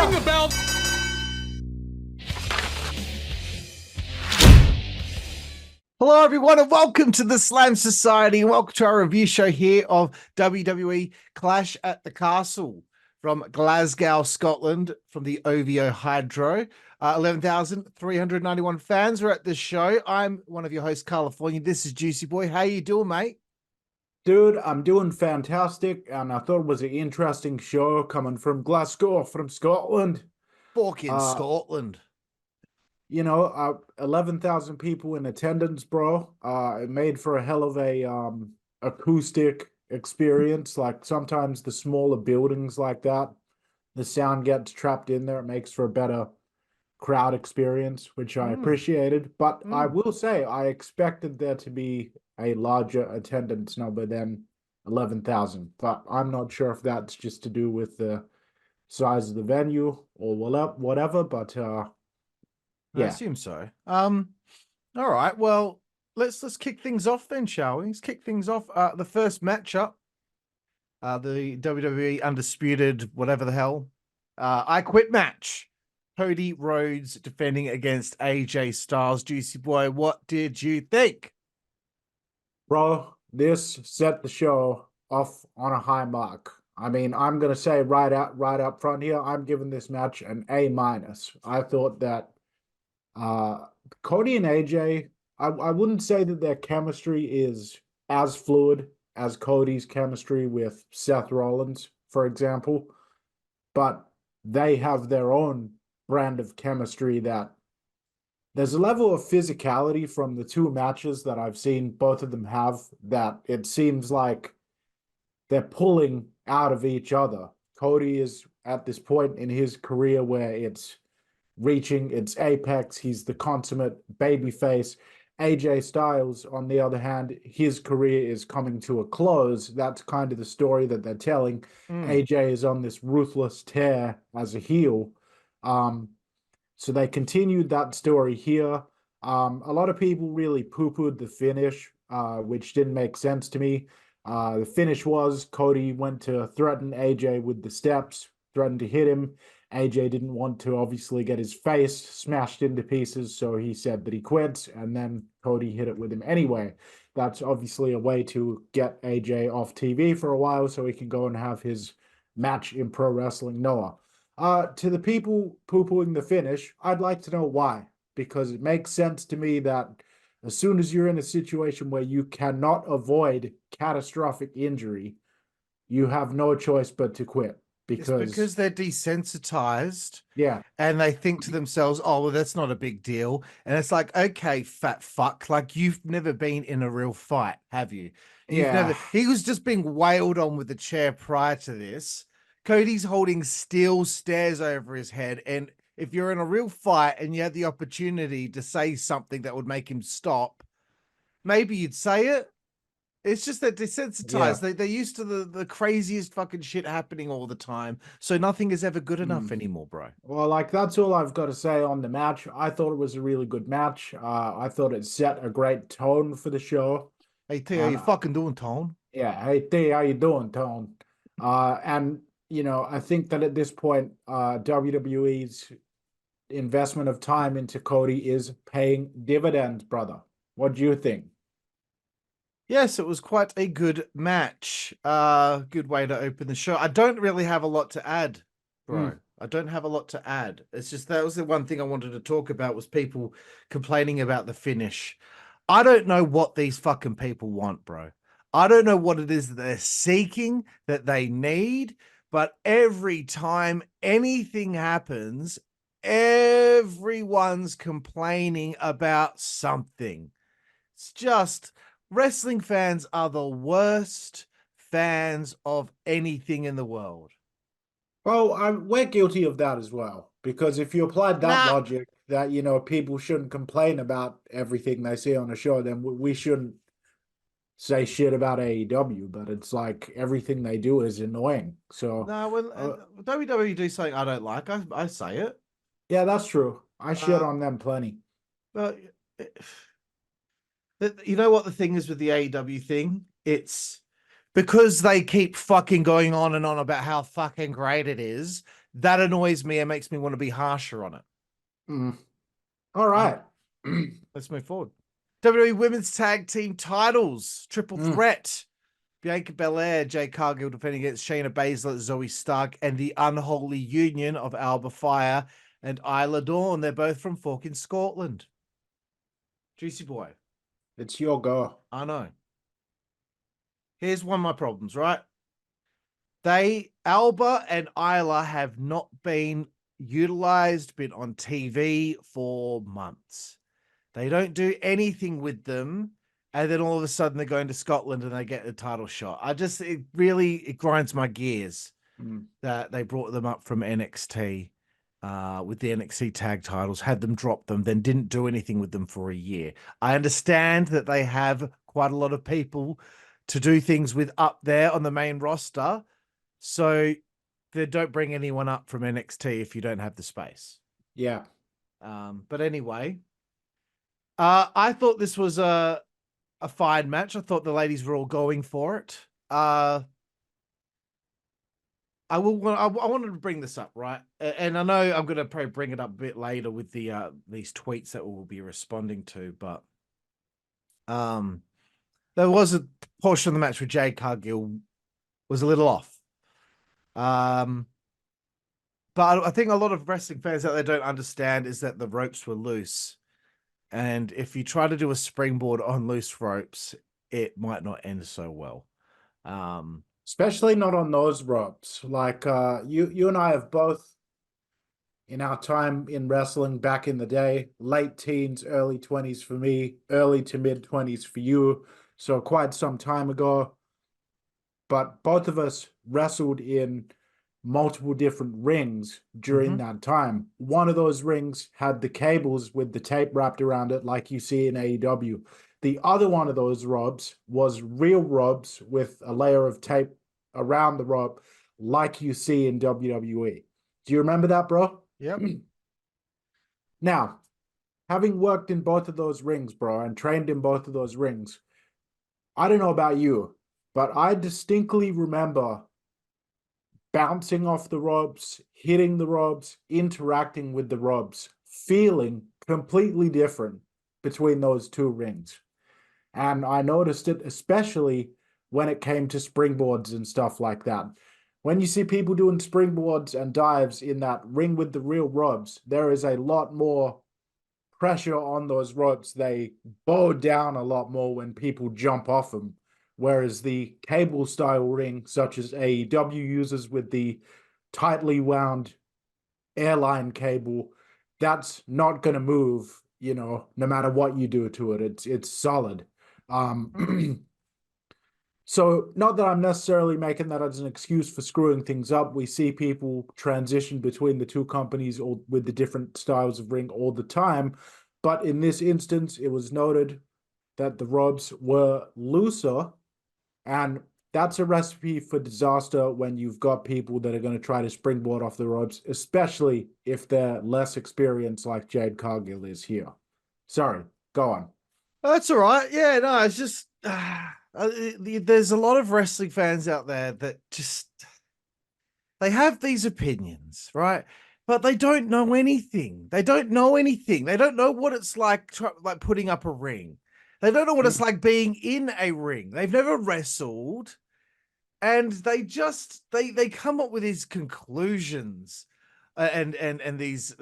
Ring the bell. Hello, everyone, and welcome to the Slam Society. Welcome to our review show here of WWE Clash at the Castle from Glasgow, Scotland, from the OVO Hydro. 11,391 fans are at this show. I'm one of your hosts, Karlifornia. This is Jooseyboy. How you doing, mate? Dude, I'm doing fantastic, and I thought it was an interesting show coming from Glasgow, from Scotland. Fucking Scotland. 11,000 people in attendance, bro. It made for a hell of a acoustic experience. Like, sometimes the smaller buildings like that, the sound gets trapped in there. It makes for a better crowd experience, which I appreciated. But I will say, I expected there to be a larger attendance number than 11,000. But I'm not sure if that's just to do with the size of the venue or whatever. But I assume so. All right. Well, let's kick things off then, shall we? Let's kick things off. The first matchup, the WWE Undisputed, whatever the hell, I Quit match. Cody Rhodes defending against AJ Styles. Jooseyboy, what did you think? Bro, this set the show off on a high mark. I mean, I'm gonna say right up front here, I'm giving this match an A-. I thought that Cody and AJ, I wouldn't say that their chemistry is as fluid as Cody's chemistry with Seth Rollins, for example, but they have their own brand of chemistry that there's a level of physicality from the two matches that I've seen both of them have that it seems like they're pulling out of each other. Cody is at this point in his career where it's reaching its apex. He's the consummate babyface. AJ Styles, on the other hand, his career is coming to a close. That's kind of the story that they're telling. AJ is on this ruthless tear as a heel. So they continued that story here. A lot of people really poo-pooed the finish, which didn't make sense to me. The finish was Cody went to threaten AJ with the steps, threatened to hit him. AJ didn't want to obviously get his face smashed into pieces, so he said that he quits, and then Cody hit it with him anyway. That's obviously a way to get AJ off TV for a while so he can go and have his match in Pro Wrestling Noah. To the people poo-pooing the finish, I'd like to know why, because it makes sense to me that as soon as you're in a situation where you cannot avoid catastrophic injury, you have no choice but to quit. Because they're desensitized. Yeah. And they think to themselves, oh, well, that's not a big deal. And it's like, okay, fat fuck. Like, you've never been in a real fight, have you? He was just being wailed on with the chair prior to this. Cody's holding steel stairs over his head. And if you're in a real fight and you had the opportunity to say something that would make him stop, maybe you'd say it. It's just that desensitized. They're used to the craziest fucking shit happening all the time. So nothing is ever good enough anymore, bro. Well, like, that's all I've got to say on the match. I thought it was a really good match. I thought it set a great tone for the show. Hey, T, how you fucking doing, Tone? Yeah, hey, T, how you doing, Tone? And, I think that at this point, WWE's investment of time into Cody is paying dividends, brother. What do you think? Yes, it was quite a good match. Good way to open the show. I don't really have a lot to add, bro. I don't have a lot to add. It's just that was the one thing I wanted to talk about was people complaining about the finish. I don't know what these fucking people want, bro. I don't know what it is that they're seeking, that they need, but every time anything happens, everyone's complaining about something. It's just... wrestling fans are the worst fans of anything in the world. Well, we're guilty of that as well. Because if you applied that logic that, people shouldn't complain about everything they see on a show, then we shouldn't say shit about AEW. But it's like everything they do is annoying. So no, when WWE do something I don't like, I say it. Yeah, that's true. I shit on them plenty. But you know what the thing is with the AEW thing? It's because they keep fucking going on and on about how fucking great it is. that annoys me and makes me want to be harsher on it. All right. Let's move forward. WWE Women's Tag Team titles, triple threat. Bianca Belair, Jade Cargill defending against Shayna Baszler, Zoe Stark, and the unholy union of Alba Fire and Isla Dawn. They're both from fucking Scotland. Juicy boy. It's your go. I know. Here's one of my problems, right? Alba and Isla have not been utilized, been on TV for months. They don't do anything with them. And then all of a sudden they're going to Scotland and they get the title shot. It grinds my gears that they brought them up from NXT with the NXT tag titles, had them drop them, then didn't do anything with them for a year. I understand that they have quite a lot of people to do things with up there on the main roster. So they don't bring anyone up from NXT if you don't have the space. Yeah. But anyway, I thought this was a fine match. I thought the ladies were all going for it. I wanted to bring this up, right? And I know I'm going to probably bring it up a bit later with the these tweets that we'll be responding to, but there was a portion of the match where Jade Cargill was a little off. But I think a lot of wrestling fans out there don't understand is that the ropes were loose. And if you try to do a springboard on loose ropes, it might not end so well. Especially not on those ropes. Like you and I have both, in our time in wrestling back in the day, late teens, early 20s for me, early to mid 20s for you. So quite some time ago. But both of us wrestled in multiple different rings during that time. One of those rings had the cables with the tape wrapped around it like you see in AEW. The other one of those ropes was real ropes with a layer of tape around the rope like you see in WWE. Do you remember that, bro? Yep. Now, having worked in both of those rings, bro, and trained in both of those rings, I don't know about you, but I distinctly remember bouncing off the ropes, hitting the ropes, interacting with the ropes, feeling completely different between those two rings. And I noticed it especially when it came to springboards and stuff like that. When you see people doing springboards and dives in that ring with the real ropes, there is a lot more pressure on those ropes. They bow down a lot more when people jump off them. Whereas the cable style ring, such as AEW uses with the tightly wound airline cable, that's not going to move, no matter what you do to it. It's solid. So not that I'm necessarily making that as an excuse for screwing things up. We see people transition between the two companies or with the different styles of ring all the time. But in this instance, it was noted that the ropes were looser. And that's a recipe for disaster when you've got people that are going to try to springboard off the ropes, especially if they're less experienced like Jade Cargill is here. Sorry, go on. That's all right. Yeah, no, it's just there's a lot of wrestling fans out there that just they have these opinions, right? But they don't know anything. They don't know anything. They don't know what it's like putting up a ring. They don't know what it's like being in a ring. They've never wrestled. And they just they come up with these conclusions and these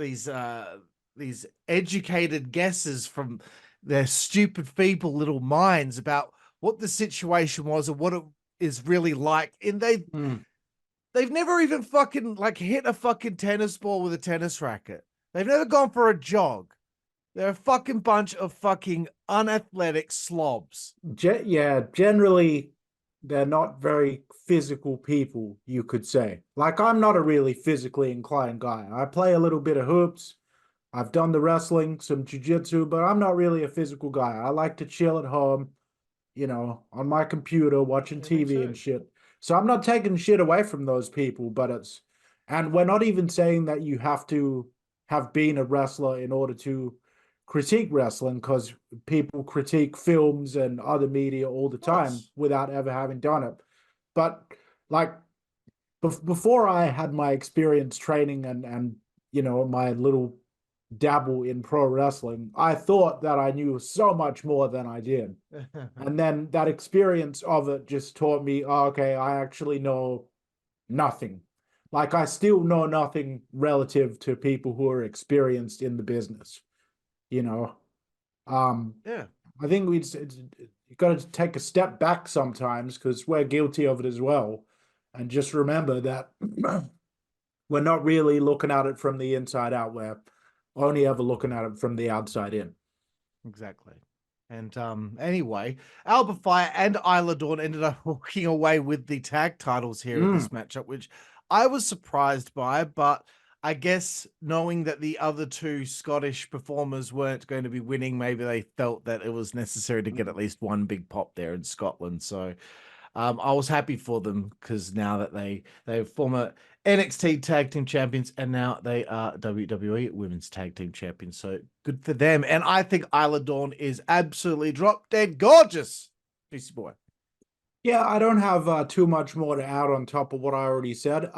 educated guesses from their stupid, feeble little minds about what the situation was or what it is really like. And they've never even fucking hit a fucking tennis ball with a tennis racket. They've never gone for a jog. They're a fucking bunch of fucking unathletic slobs. Yeah, generally, they're not very physical people, you could say. Like, I'm not a really physically inclined guy. I play a little bit of hoops. I've done the wrestling, some jiu-jitsu, but I'm not really a physical guy. I like to chill at home, on my computer, watching TV and shit. So I'm not taking shit away from those people, and we're not even saying that you have to have been a wrestler in order to critique wrestling, because people critique films and other media all the time without ever having done it. But before I had my experience training and my little dabble in pro wrestling, I thought that I knew so much more than I did. And then that experience of it just taught me, oh, okay, I actually know nothing. Like I still know nothing relative to people who are experienced in the business, you know. Yeah. I think you got to take a step back sometimes because we're guilty of it as well, and just remember that we're not really looking at it from the inside out. We're only ever looking at it from the outside in. Exactly. And anyway, Alba Fire and Isla Dawn ended up walking away with the tag titles here in this matchup, which I was surprised by, but I guess knowing that the other two Scottish performers weren't going to be winning, maybe they felt that it was necessary to get at least one big pop there in Scotland. So I was happy for them because now that they're former NXT tag team champions and now they are WWE women's tag team champions. So good for them. And I think Isla Dawn is absolutely drop dead gorgeous. Juicy boy. Yeah, I don't have too much more to add on top of what I already said.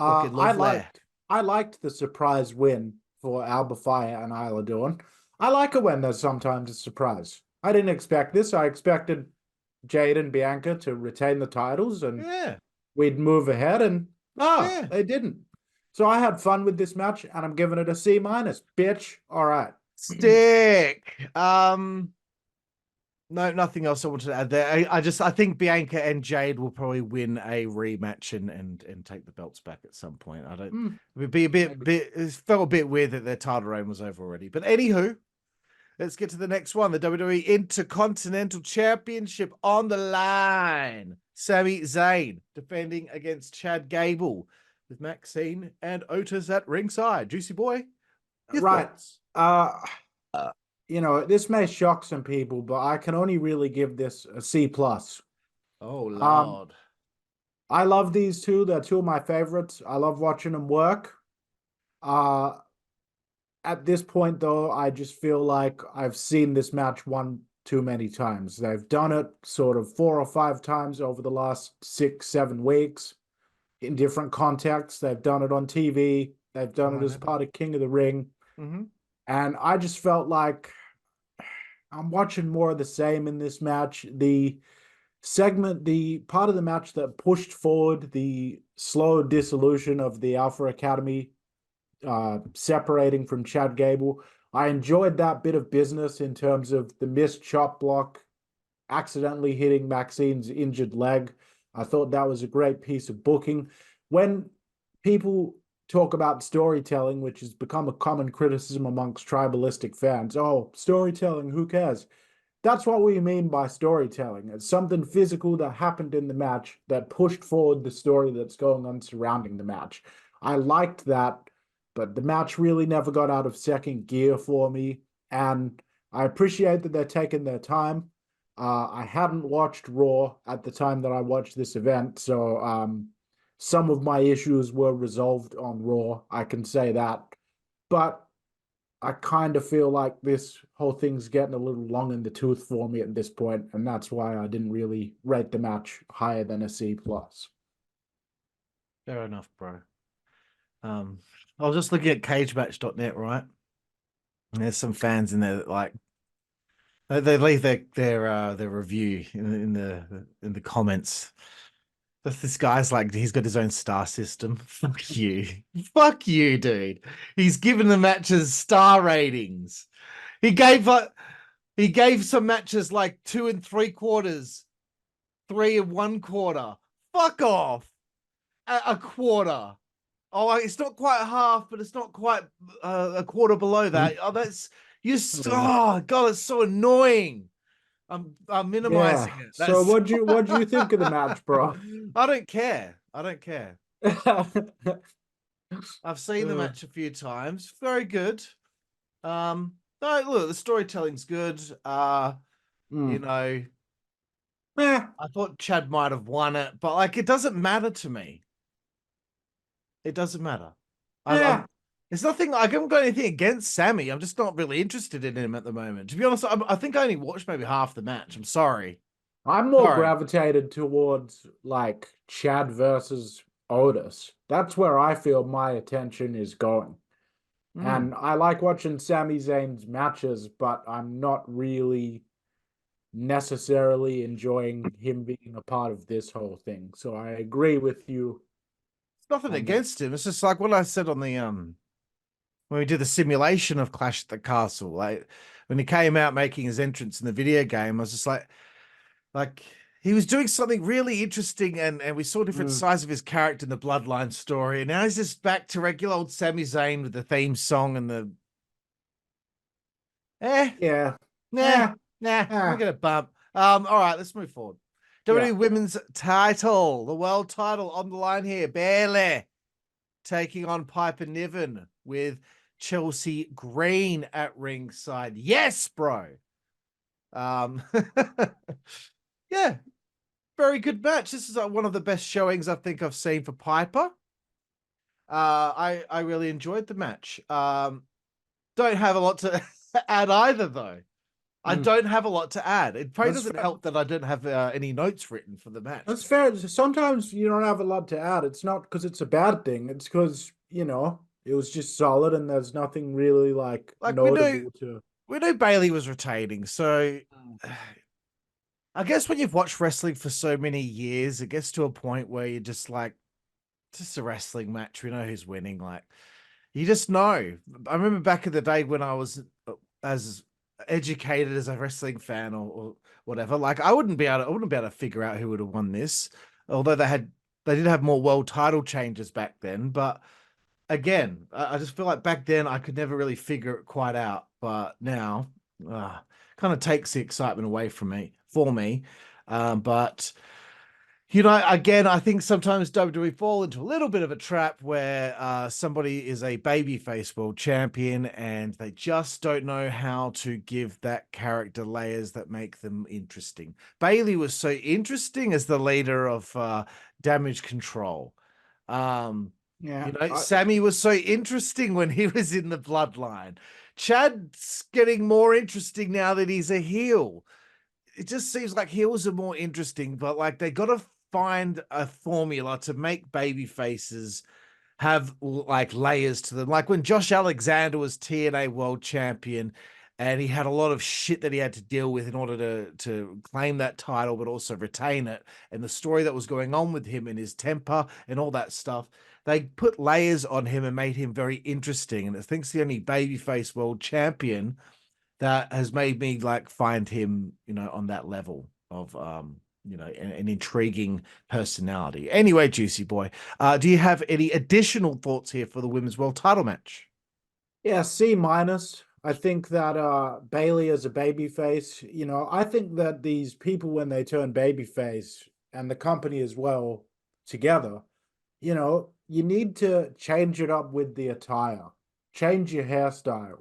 I liked the surprise win for Alba Fire and Isla Dawn. I like it when there's sometimes a surprise. I didn't expect this. I expected Jade and Bianca to retain the titles and we'd move ahead, and they didn't. So I had fun with this match and I'm giving it a C minus, bitch. All right. Stick. No, nothing else I wanted to add there. I think Bianca and Jade will probably win a rematch and take the belts back at some point. I don't. It would be a bit. It felt a bit weird that their title reign was over already. But anywho, let's get to the next one. The WWE Intercontinental Championship on the line. Sami Zayn defending against Chad Gable with Maxine and Otis at ringside. Juicy boy, your thoughts? This may shock some people, but I can only really give this a C plus. Oh Lord. I love these two. They're two of my favorites. I love watching them work. At this point, though, I just feel like I've seen this match one too many times. They've done it sort of 4 or 5 times over the last 6, 7 weeks in different contexts. They've done it on TV. They've done it as part of King of the Ring. And I just felt like I'm watching more of the same in this match. The part of the match that pushed forward the slow dissolution of the Alpha Academy, separating from Chad Gable. I enjoyed that bit of business in terms of the missed chop block, accidentally hitting Maxine's injured leg. I thought that was a great piece of booking. When people talk about storytelling, which has become a common criticism amongst tribalistic fans, oh, storytelling, who cares? That's what we mean by storytelling. It's something physical that happened in the match that pushed forward the story that's going on surrounding the match. I liked that, but the match really never got out of second gear for me. And I appreciate that they're taking their time. I hadn't watched Raw at the time that I watched this event, so some of my issues were resolved on Raw. I can say that. But I kind of feel like this whole thing's getting a little long in the tooth for me at this point, and that's why I didn't really rate the match higher than a C plus. Fair enough, bro. I was just looking at cagematch.net, right? And there's some fans in there that like they leave their review in the comments. This guy's like, he's got his own star system. Fuck you. Fuck you, dude. He's given the matches star ratings. He gave some matches like 2 3/4, 3 1/4. Fuck off. A quarter. Oh, it's not quite half, but it's not quite a quarter below that. Oh, that's oh god, it's so annoying. I'm minimizing it. So what do you think of the match, bro? I don't care. I've seen the match a few times. Very good. No, look, the storytelling's good. I thought Chad might have won it, but like it doesn't matter to me. It doesn't matter. It's nothing. I haven't got anything against Sammy. I'm just not really interested in him at the moment. To be honest, I think I only watched maybe half the match. I'm sorry. I'm more gravitated towards like Chad versus Otis. That's where I feel my attention is going. Mm. And I like watching Sami Zayn's matches, but I'm not really necessarily enjoying him being a part of this whole thing. So I agree with you It's nothing on that. against him. It's just like what I said on the when we did the simulation of Clash at the Castle. Like when he came out making his entrance in the video game, I was just like he was doing something really interesting, and we saw different Mm, sides of his character in the Bloodline story. And now he's just back to regular old Sami Zayn with the theme song and the eh, yeah. nah, Eh, we're eh, gonna bump. All right, let's move forward. yeah. WWE Women's title, the world title on the line here. Bayley taking on Piper Niven with Chelsea Green at ringside. Yes, bro. Um, yeah, very good match. This is one of the best showings I think I've seen for Piper. I really enjoyed the match. Don't have a lot to add either, though. I Mm, don't have a lot to add. It probably that's doesn't fair. help that I don't have any notes written for the match. That's fair. Sometimes you don't have a lot to add. It's not because it's a bad thing. It's because, it was just solid and there's nothing really like Like notable to. we knew Bailey was retaining, so I guess when you've watched wrestling for so many years, it gets to a point where you're just like, just a wrestling match. We know who's winning. Like, you just know. I remember back in the day when I was as educated as a wrestling fan or whatever. Like, I wouldn't be able to figure out who would have won this. Although they did have more world title changes back then. But again, I just feel like back then I could never really figure it quite out. But now, uh, kind of takes the excitement away from me for me. But again, I think sometimes WWE fall into a little bit of a trap where somebody is a babyface world champion and they just don't know how to give that character layers that make them interesting. Bailey was so interesting as the leader of Damage Control. Um, Yeah. Sammy was so interesting when he was in the bloodline. Chad's getting more interesting now that he's a heel. It just seems like heels are more interesting, but like they got to find a formula to make baby faces have like layers to them. Like when Josh Alexander was TNA world champion and he had a lot of shit that he had to deal with in order to claim that title, but also retain it. And the story that was going on with him and his temper and all that stuff, they put layers on him and made him very interesting. And I think it's the only babyface world champion that has made me like find him, on that level of an intriguing personality. Anyway, Juicy Boy, do you have any additional thoughts here for the women's world title match? Yeah, C minus. I think that Bailey as a babyface, I think that these people when they turn babyface and the company as well together, you need to change it up with the attire, change your hairstyle,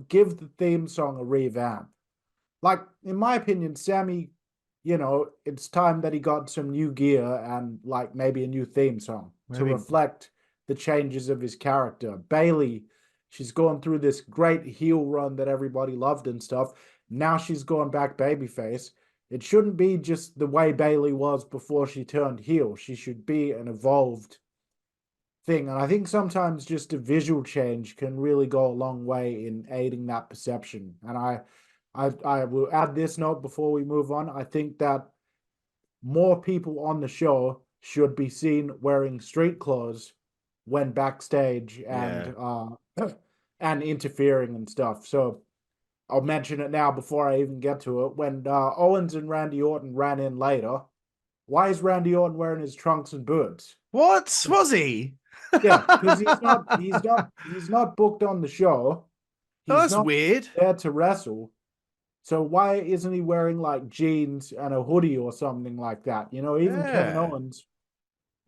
give the theme song a revamp. Like, in my opinion, Sammy, it's time that he got some new gear and like maybe a new theme song to Maybe. reflect the changes of his character. Bailey, she's gone through this great heel run that everybody loved and stuff. Now she's gone back babyface. It shouldn't be just the way Bailey was before she turned heel. She should be an evolved thing. And I think sometimes just a visual change can really go a long way in aiding that perception. And I will add this note before we move on. I think that more people on the show should be seen wearing street clothes when backstage Yeah. and interfering and stuff. So I'll mention it now before I even get to it. When Owens and Randy Orton ran in later, why is Randy Orton wearing his trunks and boots? What was he? Yeah, because Oh, he's not booked on the show. He's that's not weird. there to wrestle. So why isn't he wearing like jeans and a hoodie or something like that? Even Kevin Yeah. Owens,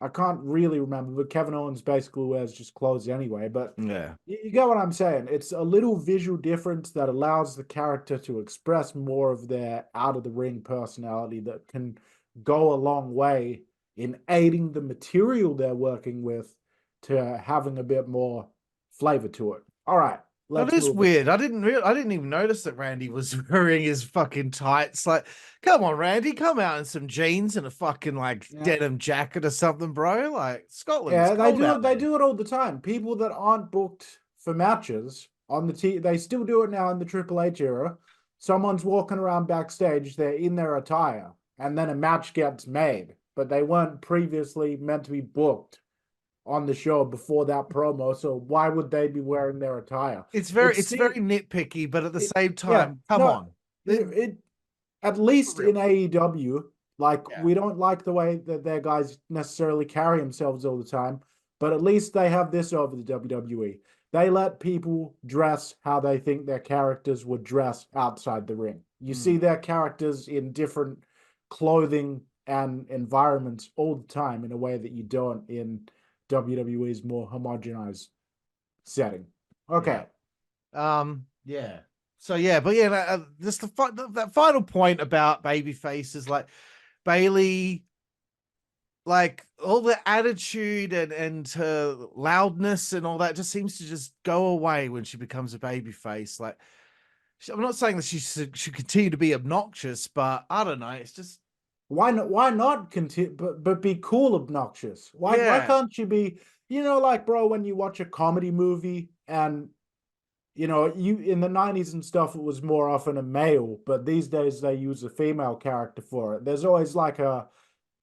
I can't really remember, but Kevin Owens basically wears just clothes anyway. But Yeah. you get what I'm saying. It's a little visual difference that allows the character to express more of their out of the ring personality that can go a long way in aiding the material they're working with to having a bit more flavor to it. All right. That let's is move it. weird. I didn't even notice that Randy was wearing his fucking tights. Like, come on, Randy, come out in some jeans and a fucking like Yeah. denim jacket or something, bro. Like Scotland, it's Yeah, they cold do out it. They there. do it all the time. People that aren't booked for matches on the they still do it now in the Triple H era. Someone's walking around backstage, they're in their attire, and then a match gets made, but they weren't previously meant to be booked on the show before that promo. So why would they be wearing their attire? It's very nitpicky, but at the same Yeah, time, come no, on. it at For least real. in AEW, like Yeah. we don't like the way that their guys necessarily carry themselves all the time, but at least they have this over the WWE. They let people dress how they think their characters would dress outside the ring. You see Mm. their characters in different clothing and environments all the time in a way that you don't in WWE's more homogenized setting. Yeah. Okay. Yeah. So yeah, but yeah, just that final point about babyface is like Bailey, like all the attitude and her loudness and all that just seems to just go away when she becomes a babyface. Like, I'm not saying that she should continue to be obnoxious, but I don't know. It's just Why not continue but be cool obnoxious? Why yeah, can't you be, like bro, when you watch a comedy movie and you in the 90s and stuff, it was more often a male, but these days they use a female character for it. There's always like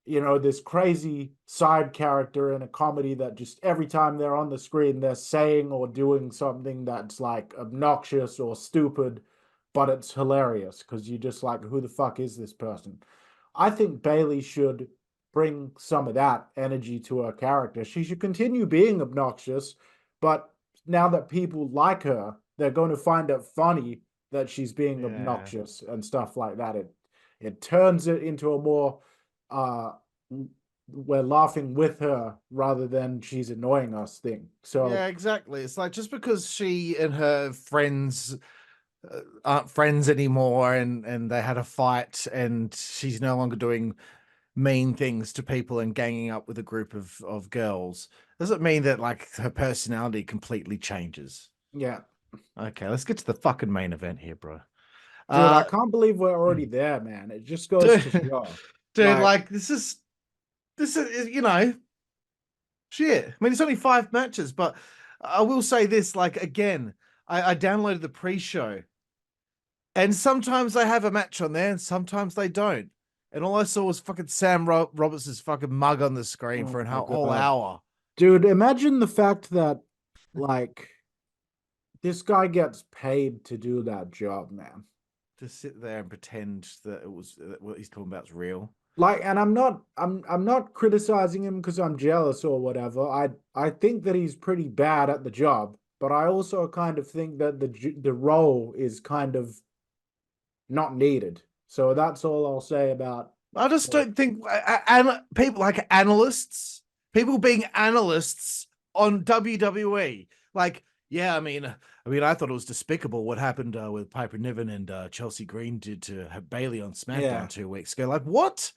this crazy side character in a comedy that just every time they're on the screen, they're saying or doing something that's like obnoxious or stupid, but it's hilarious because you just like, who the fuck is this person? I think Bailey should bring some of that energy to her character. She should continue being obnoxious, but now that people like her, they're going to find it funny that she's being yeah. obnoxious and stuff like that. It turns it into a more uh we're laughing with her rather than she's annoying us thing. Yeah, So exactly. It's like just because she and her friends aren't friends anymore and they had a fight and she's no longer doing mean things to people and ganging up with a group of girls doesn't mean that like her personality completely changes. yeah, Okay, let's get to the fucking main event here, bro. dude, I Uh can't believe we're already there, man. It just goes to dude, show. dude, Like, like this is shit. I mean, it's only 5 matches, but I will say this, like again, I downloaded the pre-show. And sometimes they have a match on there, and sometimes they don't. And all I saw was fucking Sam Roberts' fucking mug on the screen oh for a my whole God. hour. Dude, imagine the fact that like this guy gets paid to do that job, man. To sit there and pretend that it was that what he's talking about is real. Like, and I'm not criticizing him because I'm jealous or whatever. I think that he's pretty bad at the job, but I also kind of think that the role is kind of not needed. So that's all I'll say about. I just Well, don't think and people like analysts, people being analysts on WWE, like yeah, I thought it was despicable what happened with Piper Niven and Chelsea Green did to Bailey on yeah. SmackDown 2 weeks ago. Like what?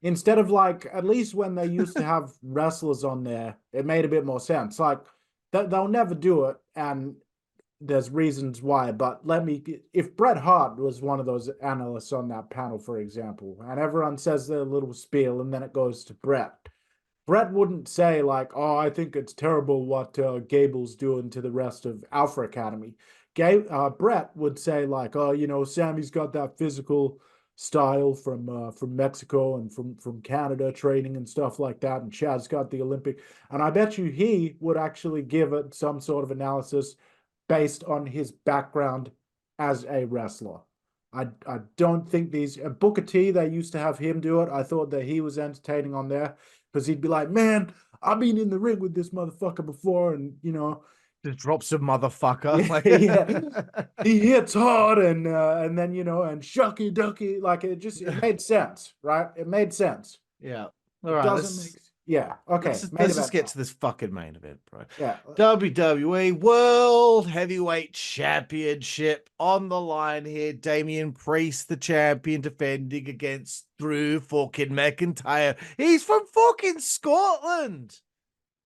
Instead of like, at least when they used to have wrestlers on there, it made a bit more sense. Like they'll never do it, and there's reasons why. But if Bret Hart was one of those analysts on that panel, for example, and everyone says their little spiel, and then it goes to Brett wouldn't say like, "Oh, I think it's terrible what Gable's doing to the rest of Alpha Academy." Brett would say like, "Oh, Sammy's got that physical style from Mexico and from Canada training and stuff like that, and Chad's got the Olympic." And I bet you he would actually give it some sort of analysis based on his background as a wrestler. I don't think these Booker T, they used to have him do it. I thought that he was entertaining on there because he'd be like, "Man, I've been in the ring with this motherfucker before, and Just drops a motherfucker. yeah, yeah, he hits hard, and then and shucky ducky, like it made sense, right? It made sense. Yeah. All It right. doesn't make, yeah, okay, main Let's just event get time. to this fucking main event, bro. Yeah, WWE World Heavyweight Championship on the line here. Damian Priest, the champion, defending against Drew fucking McIntyre. He's from fucking Scotland.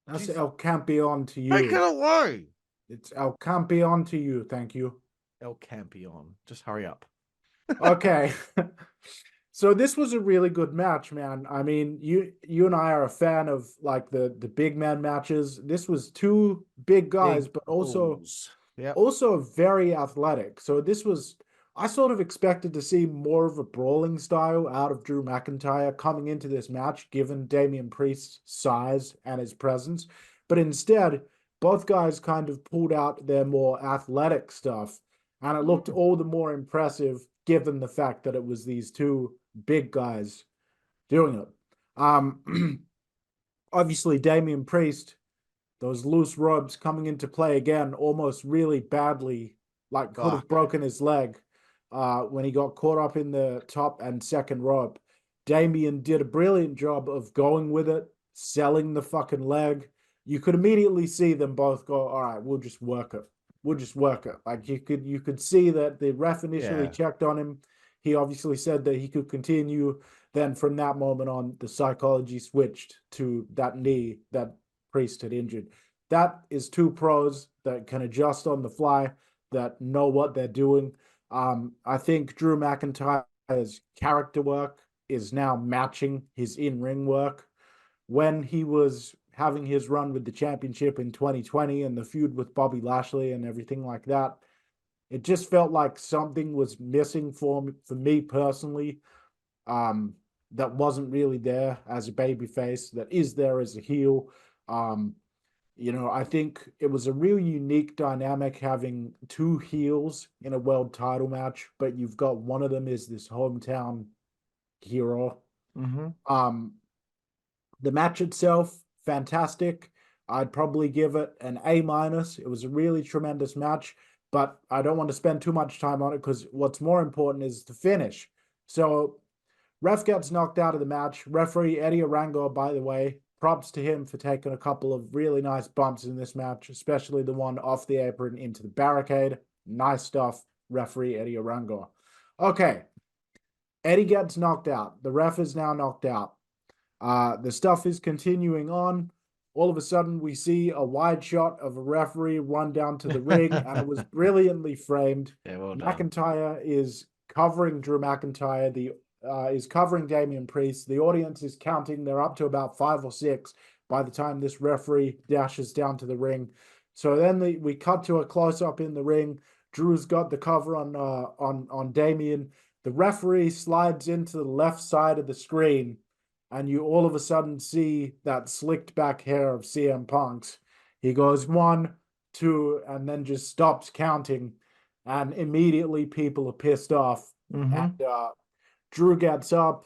that's Jeez, El Campeon to take it you. away. It's El Campeon to you. Thank you. El Campeon. Just hurry up. Okay. So this was a really good match, man. I mean, you and I are a fan of like the big man matches. This was two big guys, Big but balls. Yep. also very athletic. So this was I sort of expected to see more of a brawling style out of Drew McIntyre coming into this match, given Damian Priest's size and his presence. But instead, both guys kind of pulled out their more athletic stuff, and it looked all the more impressive given the fact that it was these two big guys doing it. Obviously, Damian Priest, those loose ropes coming into play again, almost really badly, like could have Fuck. broken his leg when he got caught up in the top and second rope. Damian did a brilliant job of going with it, selling the fucking leg. You could immediately see them both go, all right, we'll just work it. We'll just work it. Like you could see that the ref initially Yeah. checked on him. He obviously said that he could continue. Then from that moment on, the psychology switched to that knee that Priest had injured. That is two pros that can adjust on the fly, that know what they're doing. I think Drew McIntyre's character work is now matching his in-ring work. When he was having his run with the championship in 2020 and the feud with Bobby Lashley and everything like that, it just felt like something was missing for me personally. That wasn't really there as a babyface, that is there as a heel. Um, I think it was a real unique dynamic having two heels in a world title match, but you've got one of them is this hometown hero. Mm-hmm. Um, the match itself, fantastic. I'd probably give it an A minus. It was a really tremendous match, but I don't want to spend too much time on it because what's more important is the finish. So ref gets knocked out of the match. Referee Eddie Arango, by the way, props to him for taking a couple of really nice bumps in this match, especially the one off the apron into the barricade. Nice stuff, referee Eddie Arango. Okay, Eddie gets knocked out. The ref is now knocked out. The stuff is continuing on. All of a sudden, we see a wide shot of a referee run down to the ring, and it was brilliantly framed. Yeah, well done. McIntyre is covering Drew McIntyre. Is covering Damian Priest. The audience is counting. They're up to about 5 or 6 by the time this referee dashes down to the ring. So then we cut to a close up in the ring. Drew's got the cover on Damian. The referee slides into the left side of the screen, and you all of a sudden see that slicked back hair of CM Punk's. He goes 1, 2, and then just stops counting, and immediately people are pissed off. Mm-hmm. And Drew gets up.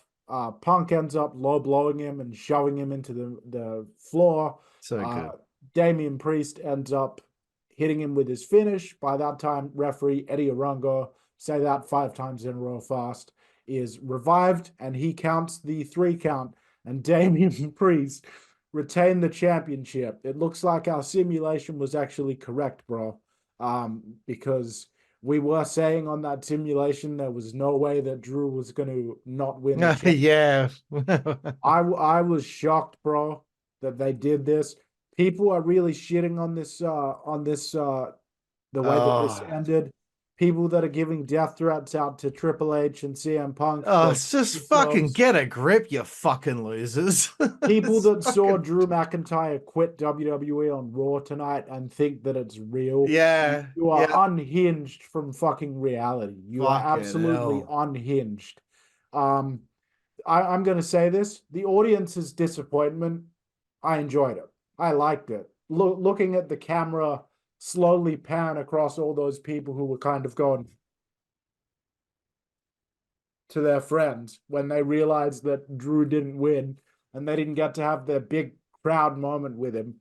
Punk ends up low blowing him and shoving him into the floor. So good. Damian Priest ends up hitting him with his finish. By that time, referee Eddie Arango, say that 5 times in a row fast, is revived, and he counts the 3 count, and Damian Priest retained the championship. It looks like our simulation was actually correct, bro. Because we were saying on that simulation there was no way that Drew was going to not win the championship. Yeah. I was shocked, bro, that they did this. People are really shitting on this the way that this Oh, ended. People that are giving death threats out to Triple H and CM Punk, oh, go it's just fucking yourselves. get a grip, you fucking losers. People It's that saw fucking Drew McIntyre quit WWE on Raw tonight and think that it's real, yeah, you are yeah. unhinged from fucking reality. You are Fucking absolutely hell. unhinged. Um, I'm going to say this: the audience's disappointment. I enjoyed it. I liked it. Looking at the camera slowly pan across all those people who were kind of going to their friends when they realized that Drew didn't win and they didn't get to have their big crowd moment with him.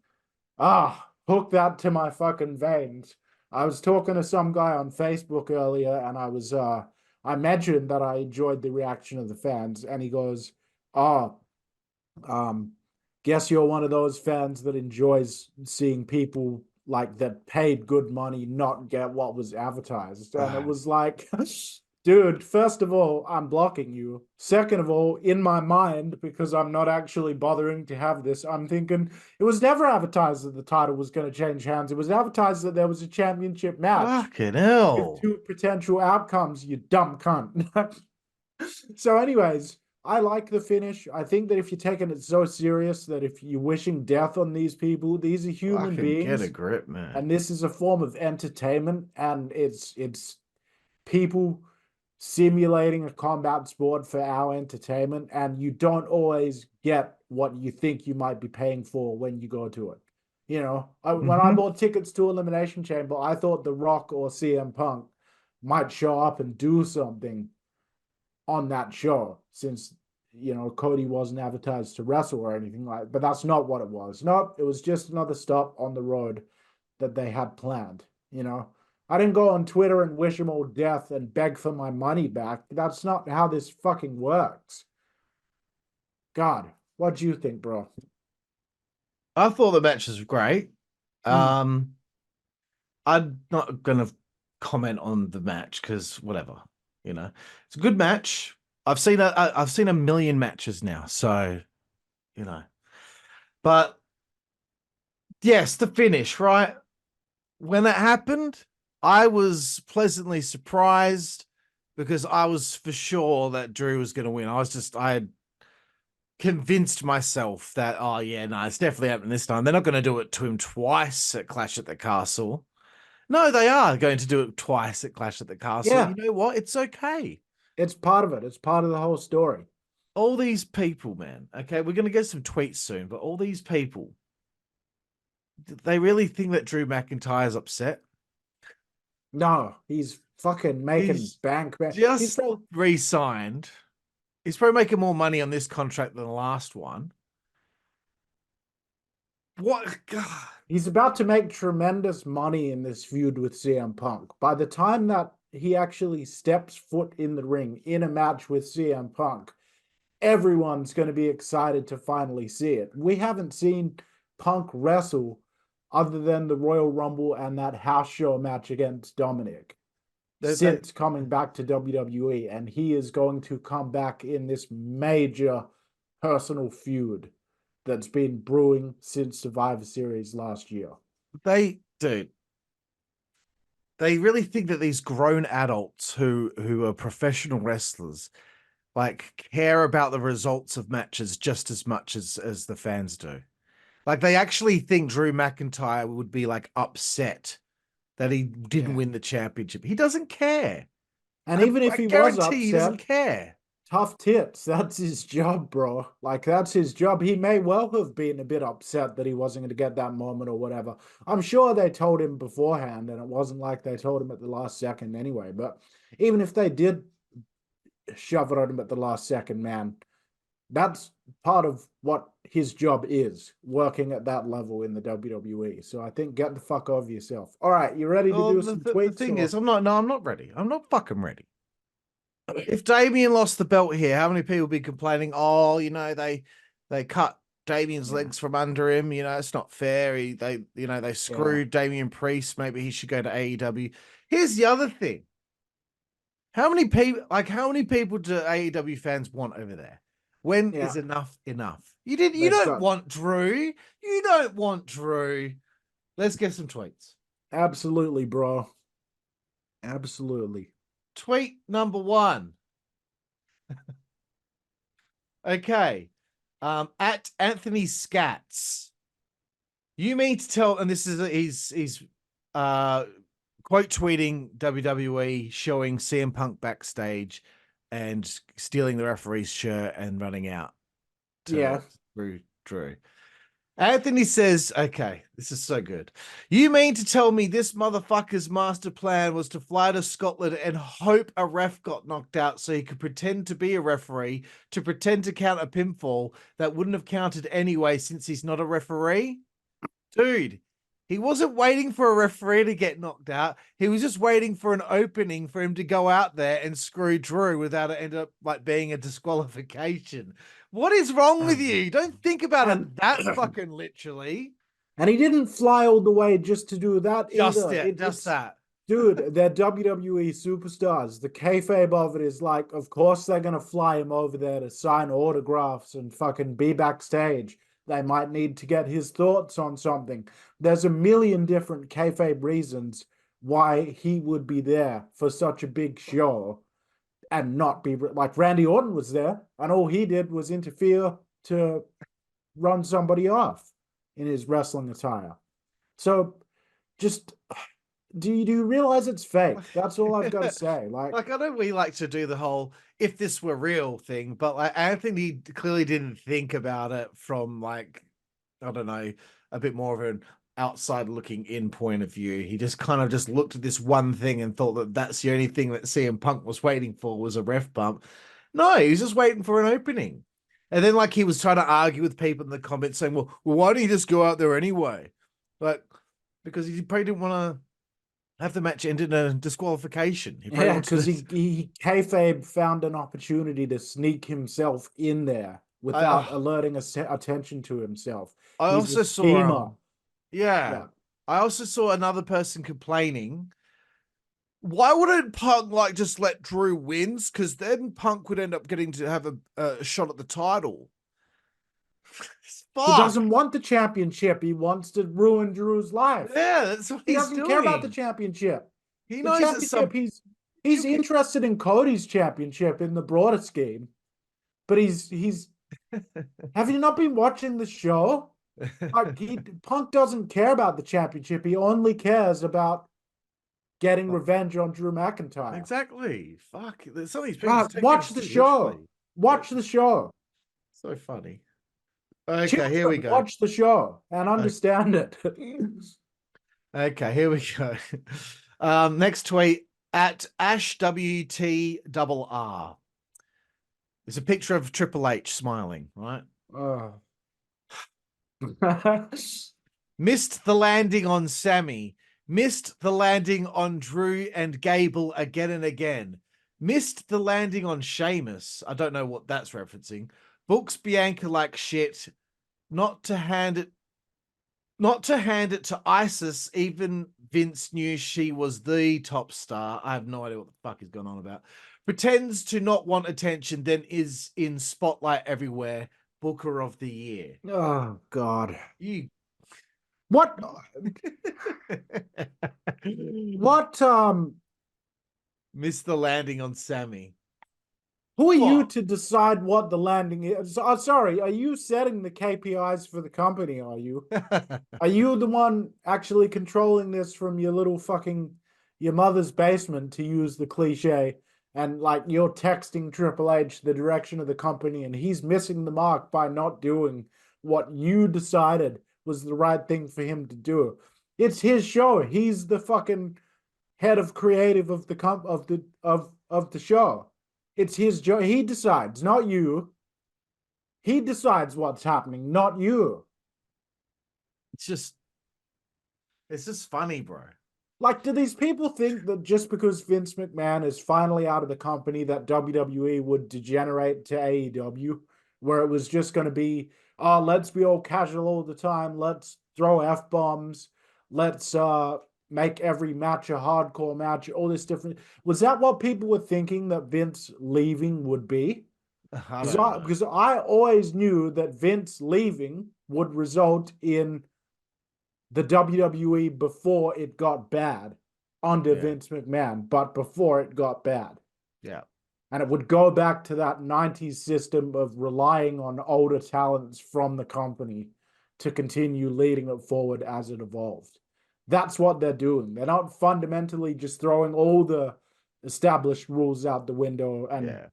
Hook that to my fucking veins. I was talking to some guy on Facebook earlier, and I mentioned that I enjoyed the reaction of the fans, and he goes, "Oh, um, guess you're one of those fans that enjoys seeing people like that paid good money not get what was advertised." And it was like, Dude, first of all, I'm blocking you. Second of all, in my mind, because I'm not actually bothering to have this, I'm thinking it was never advertised that the title was going to change hands. It was advertised that there was a championship match Fucking with hell. two potential outcomes, you dumb cunt. So, anyways, I like the finish. I think that if you're taking it so serious that if you're wishing death on these people, these are human Fucking get a beings, grip, man. and this is a form of entertainment, and it's people simulating a combat sport for our entertainment, and you don't always get what you think you might be paying for when you go to it. When I Hmm. bought tickets to Elimination Chamber, I thought The Rock or CM Punk might show up and do something on that show, since Cody wasn't advertised to wrestle or anything like. But that's not what it was. Nope, it was just another stop on the road that they had planned. I didn't go on Twitter and wish them all death and beg for my money back. That's not how this fucking works. God, what do you think, bro? I thought the match was great. Hmm. Um, I'm not gonna comment on the match because whatever, it's a good match. I've seen a million matches now, so you know. But yes, the finish, right? When it happened, I was pleasantly surprised because I was for sure that Drew was going to win. I had convinced myself that, oh yeah, no, it's definitely happening this time. They're not going to do it to him twice at Clash at the Castle. No, they are going to do it twice at Clash at the Castle. Yeah, You know what? It's okay. it's part of it. It's part of the whole story. All these people, man. Okay, we're going to get some tweets soon, but all these people, they really think that Drew McIntyre's upset. No, he's fucking making He's bank. He's just probably re-signed. He's probably making more money on this contract than the last one. What? God. he's about to make tremendous money in this feud with CM Punk. By the time that he actually steps foot in the ring in a match with CM Punk, everyone's going to be excited to finally see it. We haven't seen Punk wrestle other than the Royal Rumble and that house show match against Dominic They, since coming back to WWE, and he is going to come back in this major personal feud that's been brewing since Survivor Series last year. dude, they really think that these grown adults who are professional wrestlers like care about the results of matches just as much as the fans do. Like they actually think Drew McIntyre would be like upset that he didn't Yeah. win the championship. He doesn't care. And even if I he was guarantee he doesn't upset, care. tough tits. That's his job, bro. Like, that's his job. He may well have been a bit upset that he wasn't going to get that moment or whatever. I'm sure they told him beforehand, and it wasn't like they told him at the last second anyway. But even if they did shove it on him at the last second, man, that's part of what his job is, working at that level in the WWE. So I think get the fuck over yourself. All right, you ready to Well, do some the tweets thing or? is, I'm not ready. I'm not fucking ready. If Damien lost the belt here, how many people be complaining? Oh, they cut Damien's Yeah, legs from under him. It's not fair. They yeah, screwed Damien Priest. Maybe he should go to AEW. Here's the other thing. How many people do AEW fans want over there? When yeah. is enough enough? You They've don't got want Drew. You don't want Drew. Let's get some tweets. absolutely, bro. Absolutely. Tweet number one. Okay. At Anthony Scats. You mean to tell, and this is he's uh quote tweeting WWE showing CM Punk backstage and stealing the referee's shirt and running out to Yeah. Drew. Anthony says, okay, this is so good. You mean to tell me this motherfucker's master plan was to fly to Scotland and hope a ref got knocked out so he could pretend to be a referee to pretend to count a pinfall that wouldn't have counted anyway since he's not a referee? Dude, he wasn't waiting for a referee to get knocked out. He was just waiting for an opening for him to go out there and screw Drew without it end up like being a disqualification. What is wrong with you? Don't think about And it that fucking literally. and he didn't fly all the way just to do that Just either. it, just It's that. Dude, they're WWE superstars. The kayfabe of it is like, of course they're gonna fly him over there to sign autographs and fucking be backstage. They might need to get his thoughts on something. There's a million different kayfabe reasons why he would be there for such a big show and not be like Randy Orton was there, and all he did was interfere to run somebody off in his wrestling attire. So just do you realize it's fake? That's all I've got to say. Like I know we like to do the whole if this were real thing, but like Anthony clearly didn't think about it from like, I don't know, a bit more of an outside looking in point of view. He just kind of just looked at this one thing and thought that that's the only thing that CM Punk was waiting for was a ref bump. No, he was just waiting for an opening. And then like he was trying to argue with people in the comments saying, well why don't you just go out there anyway? Like, because he probably didn't want to have the match end in a disqualification. Yeah, because he kayfabe found an opportunity to sneak himself in there without alerting attention to himself. I He's also a schemer. yeah. I also saw another person complaining. Why wouldn't Punk like just let Drew wins? Because then Punk would end up getting to have a shot at the title. He doesn't want the championship. He wants to ruin Drew's life. Yeah, that's what he doesn't care about the championship. He knows the championship. He's interested in Cody's championship in the broader scheme, but he's. Have you not been watching the show? Like, Punk doesn't care about the championship. He only cares about getting revenge on Drew McIntyre. Exactly. Fuck. There's some of these people. Watch the show. Watch the show. So funny. Okay, here we go. Watch the show and understand it. Okay, here we go. Next tweet at AshWTRR. There's a picture of Triple H smiling, right? Missed the landing on Sammy. Missed the landing on Drew and Gable again and again. Missed the landing on Sheamus. I don't know what that's referencing. Books Bianca like shit. Not to hand it to Isis. Even Vince knew she was the top star. I have no idea what the fuck is going on about. Pretends to not want attention, then is in spotlight everywhere. Booker of the year. Oh God. What? Missed the landing on Sammy. Who are you to decide what the landing is? Sorry, are you setting the KPIs for the company, are you? Are you the one actually controlling this from your little fucking, your mother's basement, to use the cliche, and like you're texting Triple H the direction of the company and he's missing the mark by not doing what you decided was the right thing for him to do? It's his show. He's the fucking head of creative of the of the show. It's his job. He decides, not you. He decides what's happening, not you. It's just funny, bro. Like, do these people think that just because Vince McMahon is finally out of the company that WWE would degenerate to AEW, where it was just going to be, oh, let's be all casual all the time. Let's throw F-bombs. Let's make every match a hardcore match, all this different. Was that what people were thinking that Vince leaving would be? Because I always knew that Vince leaving would result in the WWE before it got bad under Vince McMahon, but before it got bad. Yeah. And it would go back to that 90s system of relying on older talents from the company to continue leading it forward as it evolved. That's what they're doing. They're not fundamentally just throwing all the established rules out the window and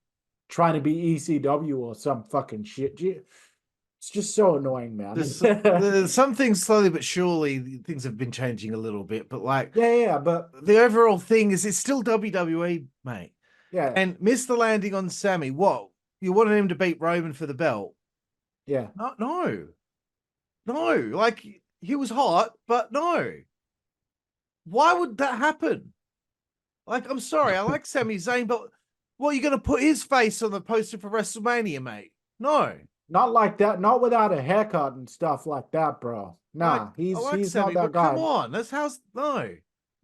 trying to be ECW or some fucking shit. It's just so annoying, man. There's some things slowly but surely things have been changing a little bit, but like but the overall thing is it's still WWE, mate. Yeah. And missed the landing on Sammy. What? You wanted him to beat Roman for the belt? Yeah. No. Like he was hot, but no. Why would that happen? Like, I'm sorry, I like Sami Zayn, but what, are you going to put his face on the poster for WrestleMania, mate? No. Not like that. Not without a haircut and stuff like that, bro. Nah, like, he's Sammy, not that guy. Come on, that's how. No.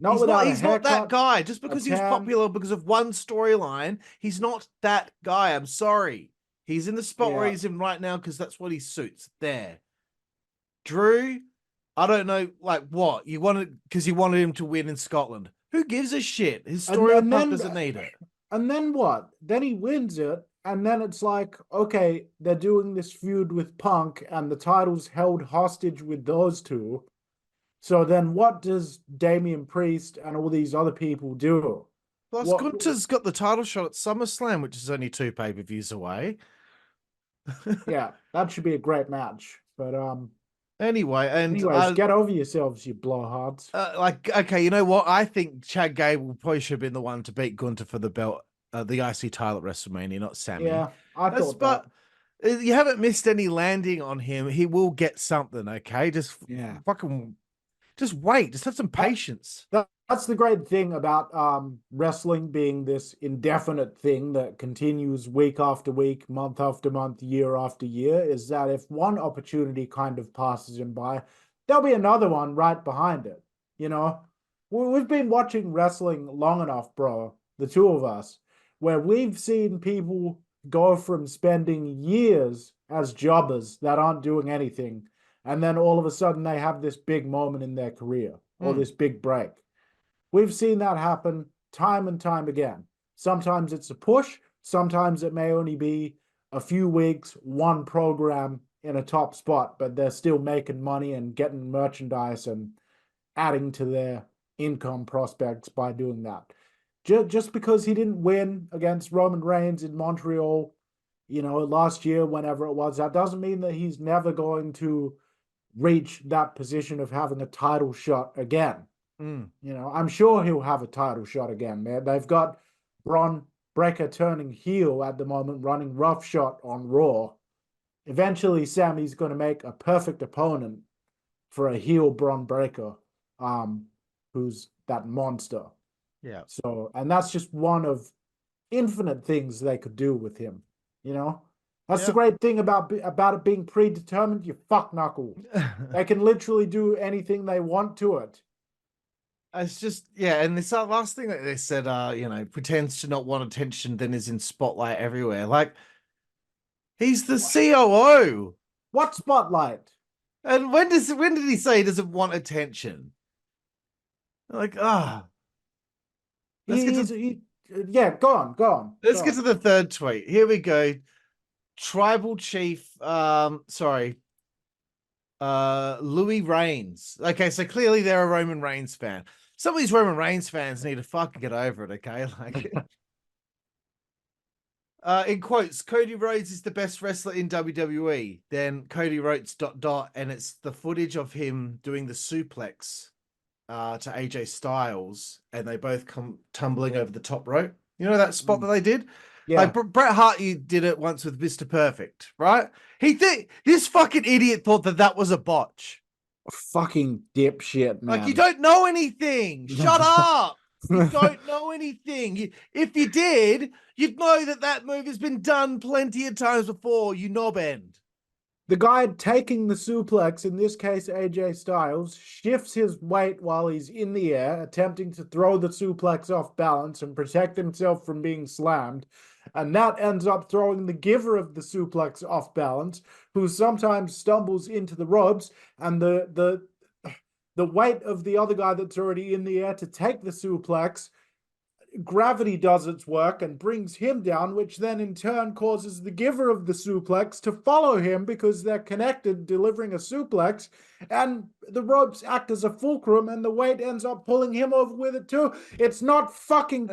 Not without a He's not that haircut, guy. Just a because he was tan. popular because of one storyline, he's not that guy. I'm sorry. He's in the spot where Yeah. he's in right now because that's what he suits. There. Drew, I don't know, like what? You wanted because you wanted him to win in Scotland. Who gives a shit? His story with Punk doesn't need it. And then what? Then he wins it, and then it's like, okay, they're doing this feud with Punk, and the title's held hostage with those two. So then what does Damian Priest and all these other people do? Plus, What? Gunter's got the title shot at SummerSlam, which is only 2 pay-per-views away. Yeah, that should be a great match. But Anyway, and anyways, get over yourselves, you blowhards. like, okay, you know what? I think Chad Gable probably should have been the one to beat Gunter for the belt, the IC title at WrestleMania, not Sammy. Yeah, I thought but that. you haven't missed any landing on him. He will get something, okay? Just fucking just wait. Just have some patience. That's the great thing about wrestling being this indefinite thing that continues week after week, month after month, year after year, is that if one opportunity kind of passes him by, there'll be another one right behind it. You know, we've been watching wrestling long enough, bro, the two of us, where we've seen people go from spending years as jobbers that aren't doing anything, and then all of a sudden they have this big moment in their career or this big break. We've seen that happen time and time again. Sometimes it's a push. Sometimes it may only be a few weeks, one program in a top spot, but they're still making money and getting merchandise and adding to their income prospects by doing that. Just because he didn't win against Roman Reigns in Montreal, last year, whenever it was, that doesn't mean that he's never going to reach that position of having a title shot again. I'm sure he'll have a title shot again. They've got Bron Breakker turning heel at the moment, running roughshod on Raw. Eventually, Sammy's going to make a perfect opponent for a heel Bron Breakker, who's that monster. Yeah. So, and that's just one of infinite things they could do with him. That's the great thing about it being predetermined. You fuck knuckle. They can literally do anything they want to it. It's just, and this last thing that they said, pretends to not want attention, then is in spotlight everywhere. Like, he's the COO. What spotlight? And when did he say he doesn't want attention? Like, yeah, go on. Let's get to the third tweet. Here we go. Tribal Chief, Louis Reigns. Okay, so clearly they're a Roman Reigns fan. Some of these Roman Reigns fans need to fucking get over it, okay? Like, in quotes, Cody Rhodes is the best wrestler in WWE. Then Cody Rhodes ... and it's the footage of him doing the suplex to AJ Styles, and they both come tumbling over the top rope. You know that spot that they did? Yeah. Like Bret Hart, you did it once with Mr. Perfect, right? This fucking idiot thought that was a botch. Fucking dipshit, man. Like, you don't know anything. Shut up. You don't know anything. If you did, you'd know that move has been done plenty of times before, you knobend. The guy taking the suplex, in this case AJ Styles, shifts his weight while he's in the air, attempting to throw the suplex off balance and protect himself from being slammed. And that ends up throwing the giver of the suplex off balance, who sometimes stumbles into the ropes, and the weight of the other guy that's already in the air to take the suplex, gravity does its work and brings him down, which then in turn causes the giver of the suplex to follow him because they're connected, delivering a suplex, and the ropes act as a fulcrum, and the weight ends up pulling him over with it too. It's not fucking...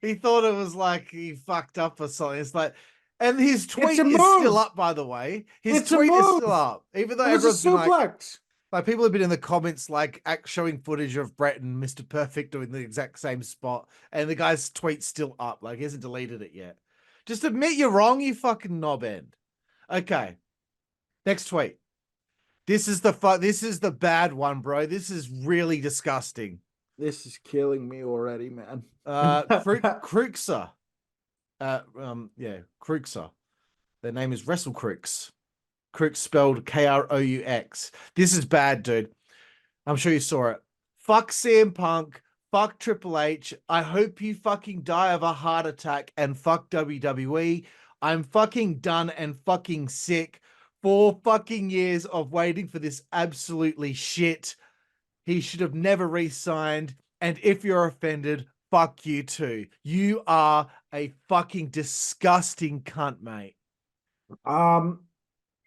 He thought it was like he fucked up or something. It's like, and his tweet is still up, by the way. His tweet is still up, even though everyone's been like, people have been in the comments like showing footage of Brett and Mr. Perfect doing the exact same spot, and the guy's tweet's still up. Like, he hasn't deleted it yet. Just admit you're wrong, you fucking knob end. Okay, next tweet. This is the bad one, bro. This is really disgusting. This is killing me already, man. Crookser. Crookser. Their name is Wrestle Crooks. Crooks spelled Kraux. This is bad, dude. I'm sure you saw it. fuck CM Punk, fuck Triple H. I hope you fucking die of a heart attack and fuck WWE. I'm fucking done and fucking sick. 4 fucking years of waiting for this absolutely shit. He should have never re-signed. And if you're offended, fuck you too. You are a fucking disgusting cunt, mate. Um,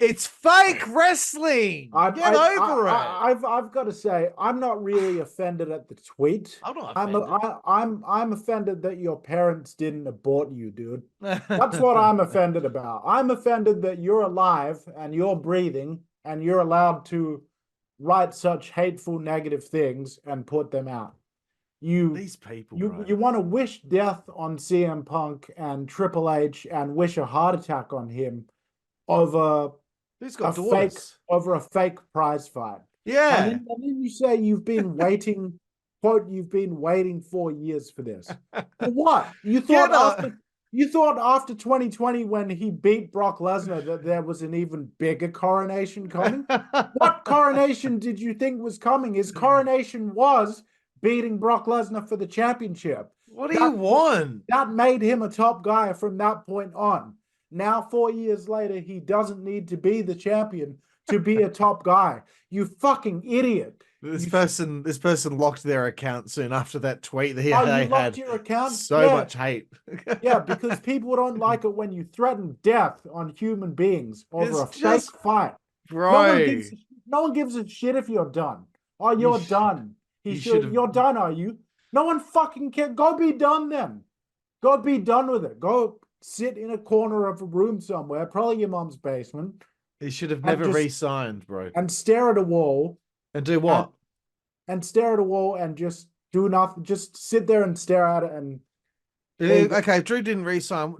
It's fake wrestling. Get over it. I've got to say, I'm not really offended at the tweet. I'm not offended. I'm offended that your parents didn't abort you, dude. That's what I'm offended about. I'm offended that you're alive and you're breathing and you're allowed to write such hateful, negative things and put them out. These people, you want to wish death on CM Punk and Triple H and wish a heart attack on him over who's got daughters? Over a fake prize fight. Yeah. And then you say you've been waiting, quote, you've been waiting 4 years for this. For what? You thought after 2020 when he beat Brock Lesnar that there was an even bigger coronation coming? What coronation did you think was coming? His coronation was beating Brock Lesnar for the championship. What do you want? That made him a top guy from that point on. Now, 4 years later, he doesn't need to be the champion to be a top guy. You fucking idiot. This person locked their account soon after that tweet. They locked your account? So much hate. Yeah, because people don't like it when you threaten death on human beings over a fake fight. Right. No one gives a shit if you're done. Oh, you're done. You're done, are you? No one fucking cares. Go be done then. Go be done with it. Go sit in a corner of a room somewhere, probably your mom's basement. He should have never re-signed, bro. And stare at a wall. And do what? And stare at a wall and just do nothing. Just sit there and stare at it. And okay, Drew didn't re-sign.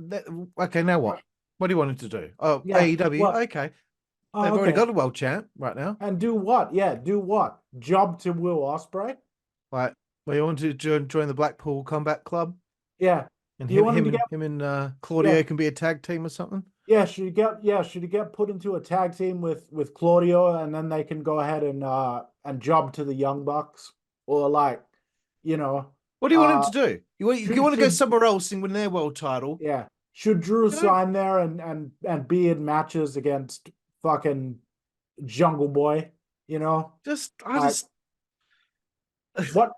Okay, now what? What do you want him to do? Oh, yeah, AEW. What? Okay. They've already got a world champ right now. And do what? Yeah, do what? Job to Will Ospreay? Like, well, you want to join the Blackpool Combat Club? Yeah. And him and Claudio can be a tag team or something? Yeah, should he get put into a tag team with Claudio, and then they can go ahead and job to the Young Bucks? Or like, you know. What do you want him to do? You want to go somewhere else and win their world title? Yeah. Should Drew sign there and be in matches against fucking Jungle Boy? You know? What?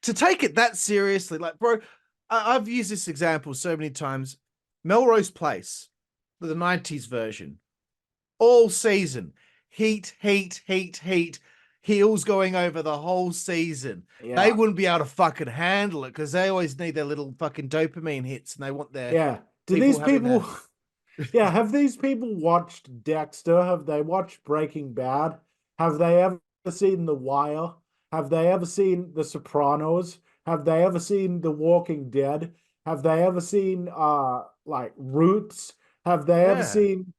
To take it that seriously, like, bro, I've used this example so many times. Melrose Place, the 90s version, all season, heat, heels going over the whole season. Yeah. They wouldn't be able to fucking handle it because they always need their little fucking dopamine hits and they want their... Yeah. Do these people... Yeah, have these people watched Dexter? Have they watched Breaking Bad? Have they ever seen The Wire? Have they ever seen The Sopranos? Have they ever seen The Walking Dead? Have they ever seen like Roots? Have they ever seen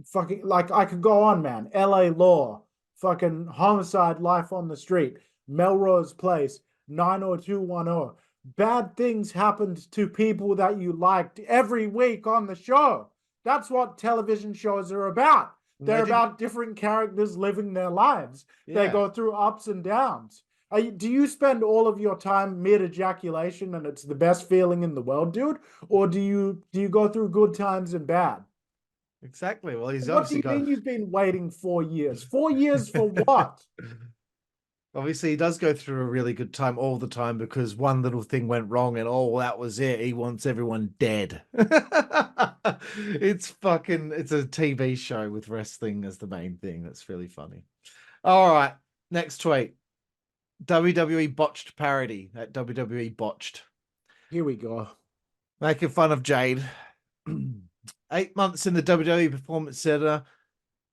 fucking, like, I could go on, man. LA Law, fucking Homicide, Life on the Street, Melrose Place, 90210. Bad things happened to people that you liked every week on the show. That's what television shows are about. They're about different characters living their lives. Yeah. They go through ups and downs. Do you spend all of your time mid-ejaculation and it's the best feeling in the world, dude? Or do you go through good times and bad? Exactly. Well, he's what do you mean you've been waiting 4 years? 4 years for what? Obviously, he does go through a really good time all the time because one little thing went wrong and that was it. He wants everyone dead. It's a TV show with wrestling as the main thing. That's really funny. All right. Next tweet. WWE botched parody at WWE botched. Here we go. Making fun of Jade. 8 months in the WWE Performance Center,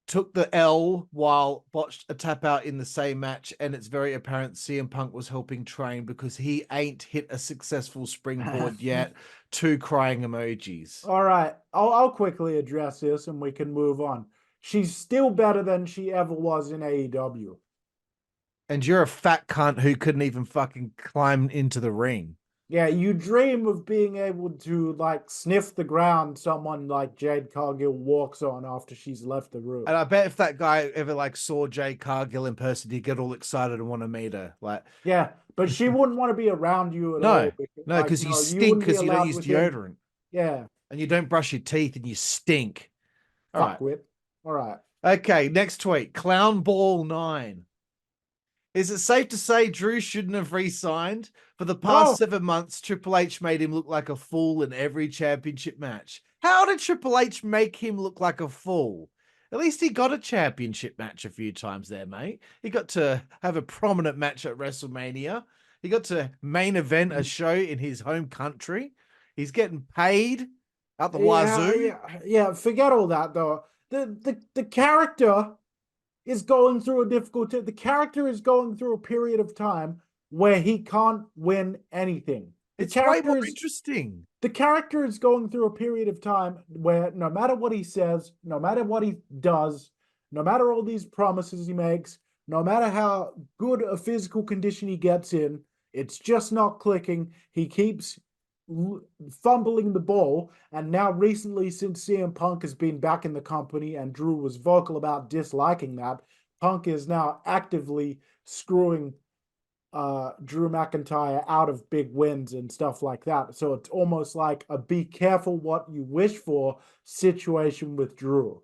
took the L while botched a tap out in the same match, and it's very apparent CM Punk was helping train because he ain't hit a successful springboard yet. 2 crying emojis. All right, I'll quickly address this and we can move on. She's still better than she ever was in AEW. And you're a fat cunt who couldn't even fucking climb into the ring. Yeah, you dream of being able to like sniff the ground someone like Jade Cargill walks on after she's left the room. And I bet if that guy ever like saw Jay Cargill in person, he'd get all excited and want to meet her. Like, Yeah, but she wouldn't want to be around you at no, all. no, Like, because you no, you stink wouldn't be because you don't allowed use within. deodorant Yeah, and you don't brush your teeth and you stink. All right. fuck with. All right. Okay, next tweet. Clown Ball 9. Is it safe to say Drew shouldn't have re-signed? For the past No, 7 months, Triple H made him look like a fool in every championship match. How did Triple H make him look like a fool? At least he got a championship match a few times there, mate. He got to have a prominent match at WrestleMania. He got to main event a show in his home country. He's getting paid out the yeah, wazoo. yeah. Forget all that though. The character is going through a difficult. The character is going through a period of time where he can't win anything. The It's way character more is interesting. the character is going through a period of time where no matter what he says, no matter what he does, no matter all these promises he makes, no matter how good a physical condition he gets in, it's just not clicking. He keeps fumbling the ball. And now, recently, since CM Punk has been back in the company and Drew was vocal about disliking that, Punk is now actively screwing Drew McIntyre out of big wins and stuff like that. So it's almost like a be careful what you wish for situation with Drew,